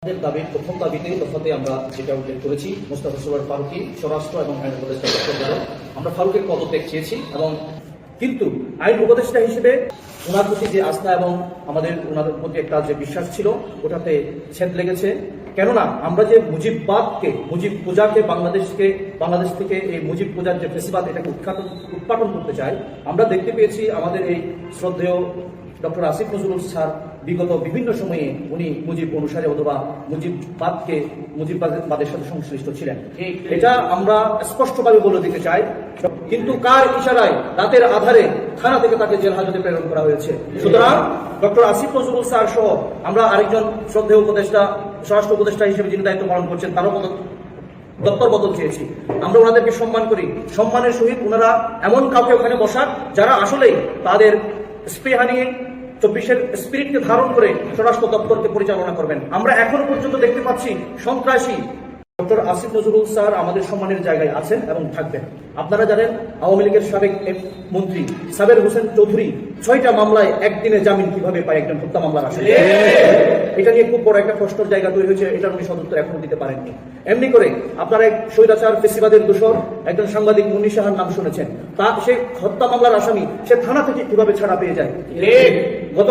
আমাদের দাবির প্রথম দাবিতে দফাতে আমরা যেটা উল্লেখ করেছি মোস্তাফা সরোয়ার ফারুকী স্বরাষ্ট্র এবং আইন উপদেষ্টা আমরা ফারুকের পদত্যাগ চেয়েছি এবং কিন্তু আইন উপদেষ্টা হিসেবে ওনার প্রতি যে আস্থা এবং আমাদের ওনাদের প্রতি একটা যে বিশ্বাস ছিল ওটাতে ছেদ লেগেছে। কেননা আমরা যে মুজিববাদকে মুজিব পূজাকে বাংলাদেশ থেকে এই মুজিব পূজার যে ফেসিবাদ এটাকে উৎপাদন করতে চাই। আমরা দেখতে পেয়েছি আমাদের এই শ্রদ্ধেয় ডক্টর আসিফ নজরুল স্যার বিগত বিভিন্ন সময়ে উনি মুজিব অনুসারে অথবা মুজিববাদের সাথে সংশ্লিষ্ট ছিলেন, এটা আমরা স্পষ্টভাবে বলে দিতে চাই। কিন্তু কার ইশারায় রাতের আধারে থানা থেকে তাকে জেল হাজতে প্রেরণ করা হয়েছে। সুতরাং ডক্টর আসিফ নজরুল স্যার সহ আমরা আরেকজন শ্রদ্ধেয় উপদেষ্টা স্বরাষ্ট্র উপদেষ্টা হিসেবে যিনি দায়িত্ব পালন করছেন তারও দপ্তর বদল চেয়েছি। আমরা ওনাদেরকে সম্মান করি, সম্মানের সহিত ওনারা এমন কাউকে ওখানে বসান যারা আসলেই তাদের স্পৃহা নিয়ে 24-এর স্পিরিটকে ধারণ করে স্বরাষ্ট্র দপ্তরকে পরিচালনা করবেন। আমরা এখনো পর্যন্ত দেখতে পাচ্ছি সন্ত্রাসী ডক্টর আসিফ নজরুল স্যার আমাদের সম্মানের জায়গায় আছেন এবং থাকবেন। আপনারা জানেন আওয়ামী লীগের সাবেক মন্ত্রী সাবের হোসেন চৌধুরী 6টা মামলায় একদিনে জামিন কিভাবে পায় একজন হত্যা মামলার আসামি। এটা নিয়ে খুব বড় একটা প্রশ্নের জায়গা তৈরি হয়েছে, এটার উনি সদুত্তর এখনো দিতে পারেননি। এমনি করে আপনারা এক স্বৈরাচার ফেসিবাদের দোষর একজন সাংবাদিক মুন্নি সাহার নাম শুনেছেন, তা সে হত্যা মামলার আসামি সে থানা থেকে কিভাবে ছাড়া পেয়ে যায়। গত